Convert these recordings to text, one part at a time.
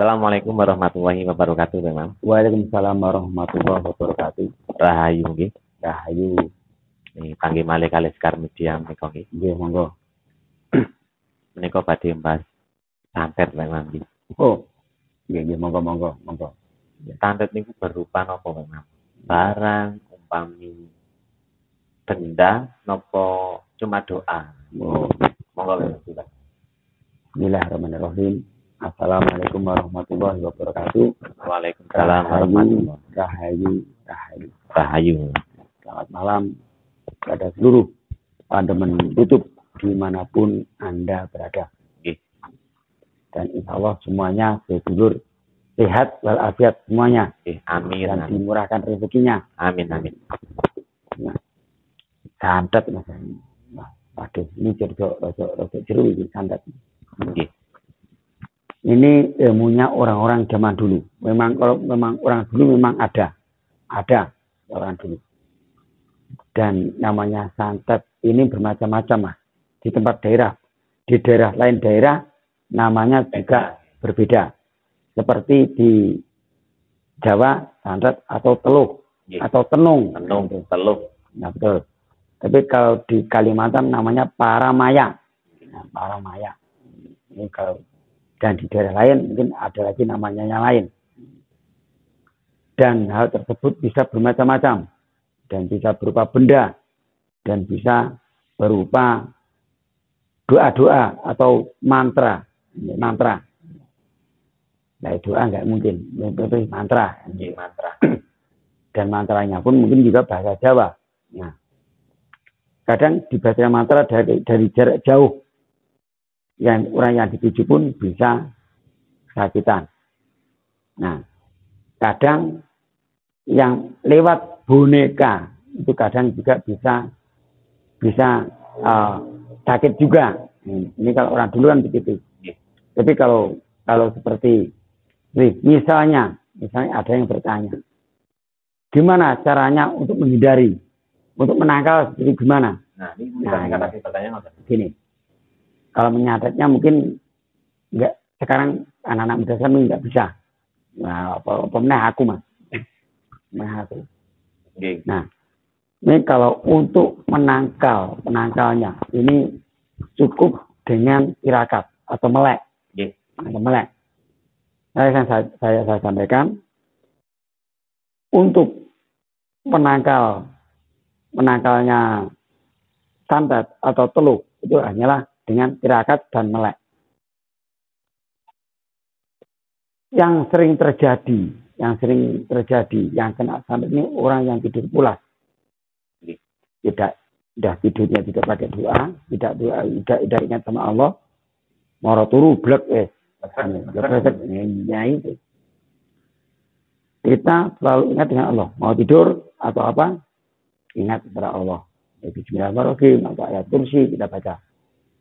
Assalamualaikum warahmatullahi wabarakatuh, Bang. Waalaikumsalam warahmatullahi wabarakatuh. Rahayu nggih. Rahayu. Nih panggih malih kalih Sekar Media menika nggih. Nggih, monggo. Menika badhe mbahas santet, Bang nggih. Oh. Nggih, monggo. Santet niku berupa napa, Bang? Barang umpami benda napa cuma doa. Oh. Monggo Bang. Bismillahirrahmanirrahim. Assalamualaikum warahmatullahi wabarakatuh. Waalaikumsalam warahmatullahi Rahayu. Selamat malam kepada seluruh pandemen YouTube dimanapun Anda berada. Nggih. Dan insya Allah semuanya sedulur sehat walafiat semuanya. Nggih, amin. Dan dimurahkan rezekinya. Amin. Nah, santet Mas. Waduh, ini rada jeru iki santet. Nggih. Ini ilmunya orang-orang zaman dulu. Memang orang dulu memang ada orang dulu. Dan namanya santet ini bermacam-macam, Mas. Di tempat daerah, di daerah lain daerah namanya juga berbeda. Seperti di Jawa santet atau teluh atau tenung. Teluh. Nah, betul. Tapi kalau di Kalimantan namanya paramaya. Nah, paramaya. Ini kalau dan di daerah lain mungkin ada lagi namanya yang lain. Dan hal tersebut bisa bermacam-macam. Dan bisa berupa benda. Dan bisa berupa doa-doa atau mantra. Mantra. Nah, doa nggak mungkin. Itu mantra. Dan mantranya pun mungkin juga bahasa Jawa. Nah, kadang dibaca mantra dari jarak jauh. Yang orang yang dituju pun bisa kesakitan. Nah, kadang yang lewat boneka itu kadang juga bisa sakit juga. Ini kalau orang dulu kan begitu. Tapi kalau seperti misalnya ada yang bertanya, gimana caranya untuk menghindari, untuk menangkal seperti gimana? Nah, ini kasih pertanyaan apa? Gini. Kalau menyatetnya mungkin enggak, sekarang anak-anak muda sekarang enggak bisa. Nah, apa aku, Mas. Aku. Nah, ini kalau untuk penangkalnya ini cukup dengan tirakat atau melek. Atau melek. Saya sampaikan untuk penangkalnya santet atau teluh itu hanyalah dengan tirakat dan melek. Yang sering terjadi, yang kena santet ini orang yang tidur pulas. Tidurnya tidak pakai doa, tidak ingat sama Allah, moro turu blek itu. Kita selalu ingat dengan Allah. Mau tidur atau apa? Ingat kepada Allah. Bismillahirrahmanirrahim atau ayat kursi kita baca.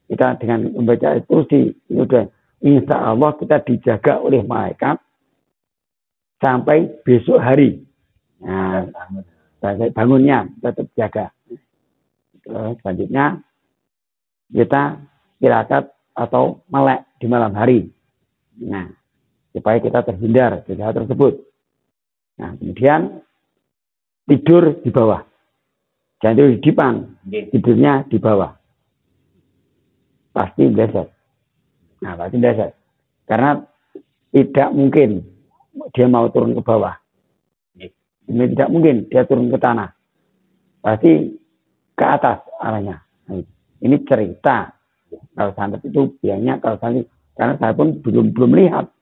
Kita dengan membaca ayat kursi itu sudah insya Allah kita dijaga oleh malaikat sampai besok hari. Nah, bangunnya tetap jaga. Terus selanjutnya kita tirakat atau melek di malam hari. Nah, supaya kita terhindar dari hal tersebut. Nah, kemudian tidur di bawah. Jangan tidur di depan, tidurnya di bawah. Pasti bleset. Karena tidak mungkin dia mau turun ke bawah. Ini tidak mungkin dia turun ke tanah. Pasti ke atas arahnya. Ini cerita. Kalau santet itu biasanya kalau santet, karena saya pun belum lihat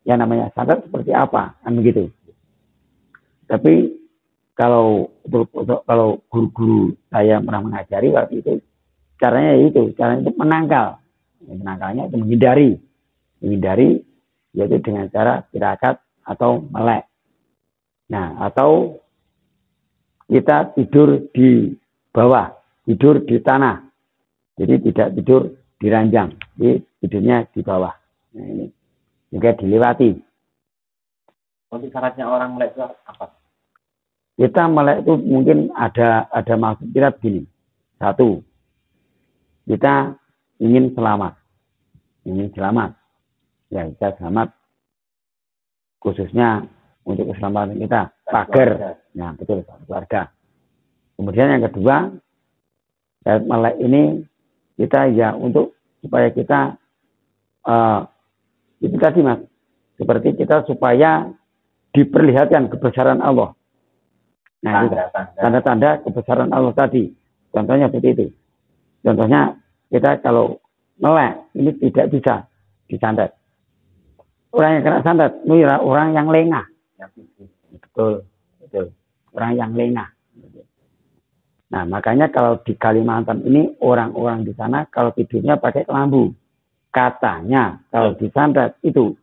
yang namanya santet seperti apa, kan begitu. Tapi kalau guru-guru saya pernah mengajari waktu itu, caranya itu menangkal. Menangkalnya itu menghindari yaitu dengan cara tirakat atau melek. Nah, atau kita tidur di bawah, tidur di tanah. Jadi tidak tidur di ranjang, jadi tidurnya di bawah. Nah, ini juga dilewati. Untuk syaratnya orang melek itu apa? Kita melek itu mungkin ada maksud kita begini. Satu, kita ingin selamat. Ya, kita selamat khususnya untuk keselamatan kita, pagar, nah betul, keluarga. Kemudian yang kedua, ayat melek ini kita ya untuk supaya kita itu tadi mas, seperti kita supaya diperlihatkan kebesaran Allah. Nah, tanda-tanda kebesaran Allah tadi, contohnya seperti itu. Contohnya kita kalau melek ini tidak bisa disantet. Orang yang kena santet itu orang yang lengah. Betul, betul. Orang yang lengah. Nah, makanya kalau di Kalimantan ini orang-orang di sana kalau tidurnya pakai kelambu. Katanya kalau disantet itu,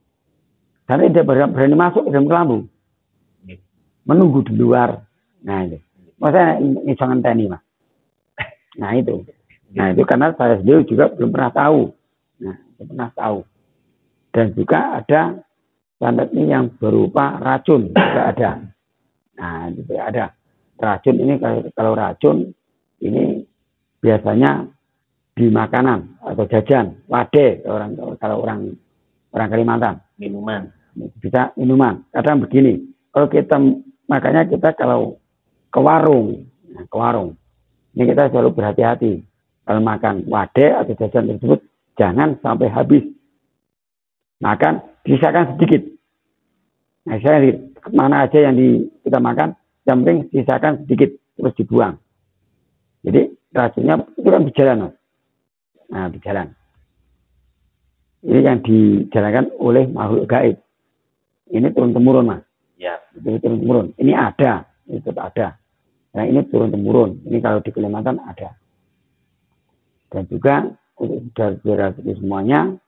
karena dia berani masuk ke dalam kelambu, menunggu di luar. Nah itu, maksudnya ini jangan tani mas. Nah itu karena saya sendiri juga belum pernah tahu. Nah, belum pernah tahu. Dan juga ada santet ini yang berupa racun juga ada. Nah itu ada racun ini kalau racun ini biasanya di makanan atau jajan, wade kalau orang Kalimantan. Minuman. Bisa minuman. Kadang begini, makanya kita kalau ke warung, ini kita selalu berhati-hati. Kalau makan wade atau jajan tersebut, jangan sampai habis. Makan, sisakan sedikit. Nah, mana aja yang kita makan, yang penting sisakan sedikit, terus dibuang. Jadi racunnya itu kan berjalan, mas. Nah, berjalan. Ini yang dijalankan oleh makhluk gaib. Ini turun-temurun, mas. Ya. Itu turun-temurun. Ini ada, itu ada. Nah, ini turun-temurun. Ini kalau di Kalimantan ada. Dan juga untuk saudara-saudara semuanya,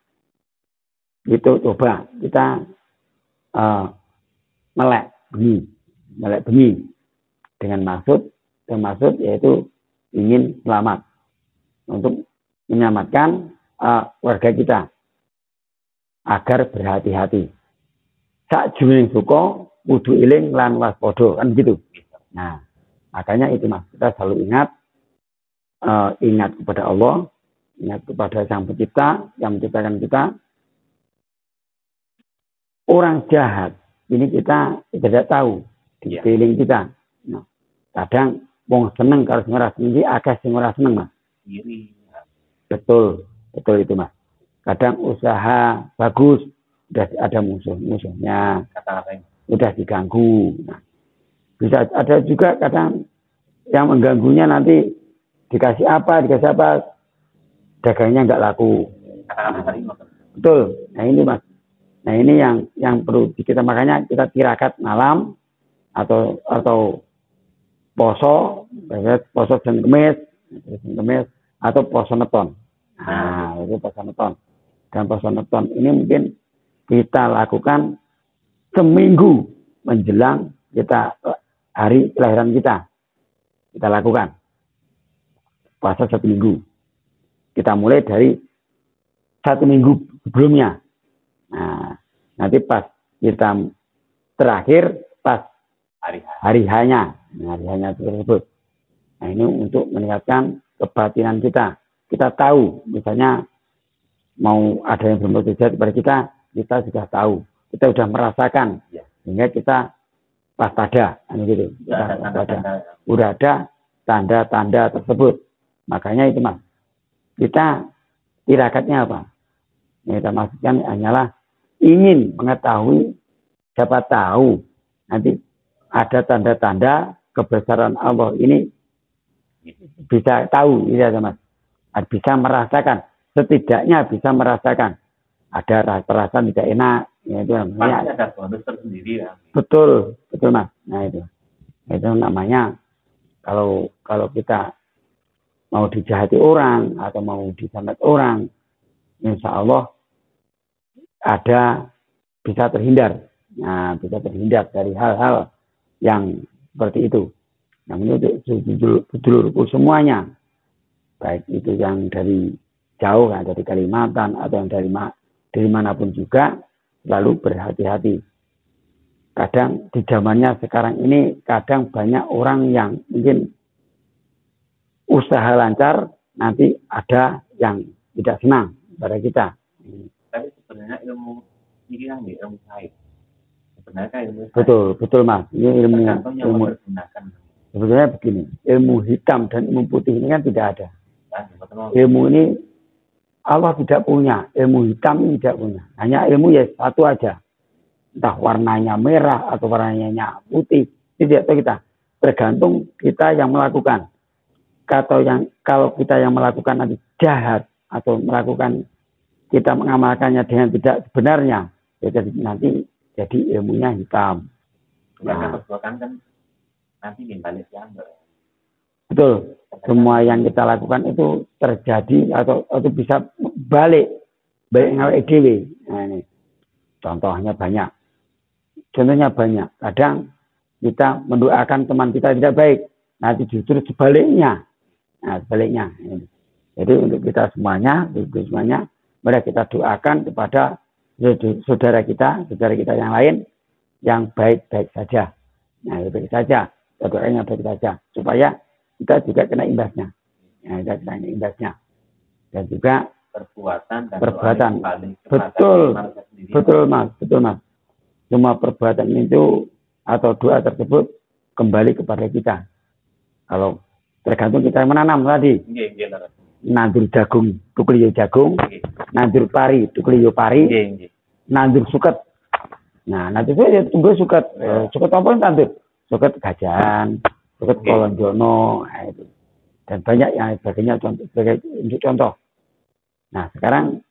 itu coba kita melek bengi dengan maksud yaitu ingin selamat untuk menyelamatkan warga kita agar berhati-hati. Sak juling suko kudu iling lan waspada kan gitu. Nah, makanya itu mas, kita selalu ingat kepada Allah, ingat kepada Sang Pencipta yang menciptakan kita. Orang jahat ini kita tidak tahu di sekeliling kita. Nah, kadang wong seneng kalau ngeras ini agak sing ora seneng mas. Betul itu mas. Kadang usaha bagus udah ada musuhnya, udah diganggu. Nah, bisa ada juga kadang yang mengganggunya nanti dikasih apa, dagangnya nggak laku. Betul. Nah ini mas. Nah ini yang perlu kita, makanya kita tirakat malam atau poso Senin Kemis atau poso neton. Nah itu poso neton. Dan poso neton ini mungkin kita lakukan seminggu menjelang hari kelahiran kita. Kita lakukan puasa 1 minggu. Kita mulai dari 1 minggu sebelumnya. Nah, nanti pas kita terakhir pas hari hanya tersebut. Nah, ini untuk meningkatkan kebatinan kita. Kita tahu, misalnya mau ada yang berbuat jahat kepada kita sudah tahu. Kita sudah merasakan, sehingga kita waspada, gitu. Udah ada tanda-tanda tersebut. Makanya itu mas, kita tirakatnya apa? Yang kita maksudkan hanyalah ingin mengetahui, siapa tahu nanti ada tanda-tanda kebesaran Allah ini bisa tahu, ya mas, bisa merasakan, setidaknya bisa merasakan ada rasa tidak enak, ya, itu namanya. Ada bonus tersendiri ya. Betul mas. Nah itu namanya kalau kita mau dijahati orang atau mau disantet orang, insya Allah bisa terhindar. Nah, bisa terhindar dari hal-hal yang seperti itu. Yang ini untuk sedulurku semuanya, baik itu yang dari jauh, kan, dari Kalimantan atau yang dari manapun juga, selalu berhati-hati. Kadang di zamannya sekarang ini, kadang banyak orang yang mungkin usaha lancar, nanti ada yang tidak senang pada kita. Tapi sebenarnya ilmu ini kan ilmu gaib. benarkah ilmu? Betul, betul Mas. Ini ilmu mempergunakan. Sebetulnya begini, ilmu hitam dan ilmu putih ini kan tidak ada. Ya, ilmu ini Allah tidak punya, ilmu hitam ini tidak punya. Hanya ilmu ya satu aja. Entah warnanya merah atau warnanya putih, tidak tahu kita. Tergantung kita yang melakukan. Kalau kita yang melakukan nanti jahat atau melakukan kita mengamalkannya dengan tidak sebenarnya, ya nanti jadi ilmunya hitam. Nah, perbuatan kan nanti balik diambil. Betul. Semua yang kita lakukan itu terjadi atau bisa balik ngawek dhewe. Nah, ini contohnya banyak. Kadang kita mendoakan teman kita tidak baik, nanti justru sebaliknya. Nah, sebaliknya. Jadi untuk kita semuanya, mari kita doakan kepada saudara kita yang lain yang baik-baik saja. Nah, baik saja. Doanya baik saja supaya kita juga kena imbasnya. Nah, kita kena imbasnya. Dan juga perbuatan. Betul Mas. Semua perbuatan itu atau doa tersebut kembali kepada kita. Kalau tergantung kita yang menanam tadi. Nandur jagung, tukul yo jagung. Nandur pari, tukul yo pari. Nandur suket. Nah, nanti itu tunggu suket. Suket apa nandur? Suket gajahan, suket kolonjono, nah itu. Dan banyak yang sebagainya sebagai contoh. Nah, sekarang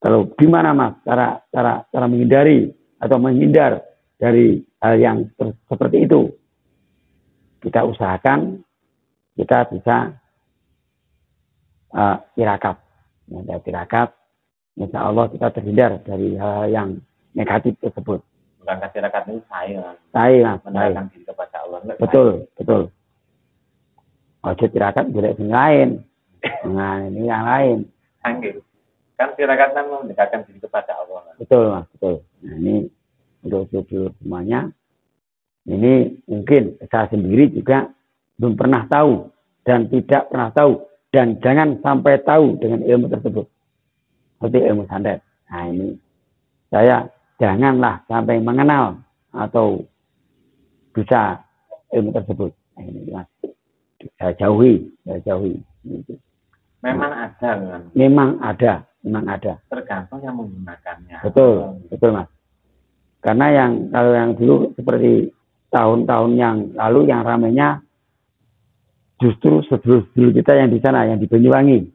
kalau gimana Mas cara menghindari atau menghindar dari hal yang seperti itu? Kita usahakan kita bisa tirakat. Ya, tirakat, insya Allah kita terhindar dari hal yang negatif tersebut. Bukan tirakat itu saya. Mendekatkan diri kepada Allah. Betul. Ojo tirakat jelek yang lain. Nah, ini yang lain. Kan tirakat kan mendekatkan diri kepada Allah. Betul Mas, betul. Nah, ini untuk semuanya. Ini mungkin saya sendiri juga belum pernah tahu dan tidak pernah tahu dan jangan sampai tahu dengan ilmu tersebut. Seperti ilmu santet. Nah, ini saya janganlah sampai mengenal atau bisa ilmu tersebut. Nah, ini Mas. Saya jauhi. Memang ada kan? Memang ada. Tergantung yang menggunakannya. Betul Mas. Karena kalau yang dulu seperti tahun-tahun yang lalu yang ramainya justru sedulur kita yang di sana, yang di Banyuwangi.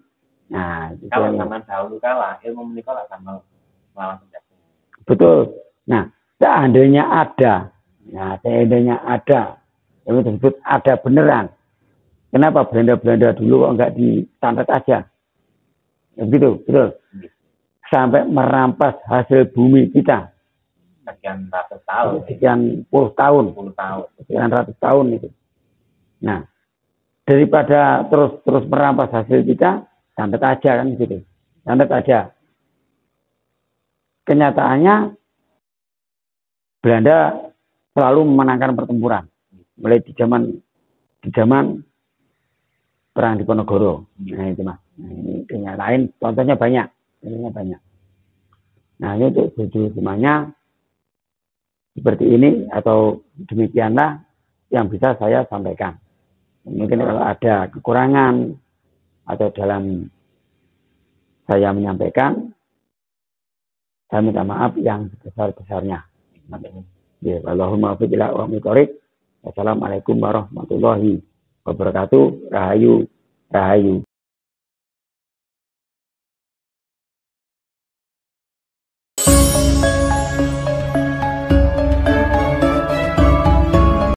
Nah, kalau zaman dahulu kala ilmu menikah sama melawan penjahat. Betul. Nah, seandainya ada ilmu tersebut ada beneran. Kenapa Belanda dulu enggak disantet aja? Ya, begitu, betul. Sampai merampas hasil bumi kita. Sekian ratus tahun. Sekian puluh tahun. Sekian ratus tahun itu. Nah, daripada terus merampas hasil kita, santet aja kan gitu. Santet aja. Kenyataannya Belanda selalu memenangkan pertempuran. Mulai di zaman perang Diponegoro. Nah, itu Mas. Nah, ini kenyataan contohnya banyak. Nah, ini untuk semuanya seperti ini atau demikianlah yang bisa saya sampaikan. Mungkin kalau ada kekurangan atau dalam saya menyampaikan, saya minta maaf yang sebesar-besarnya. Ya, Allahumma fi ila wa mitorik. Wassalamualaikum warahmatullahi wabarakatuh. Rahayu.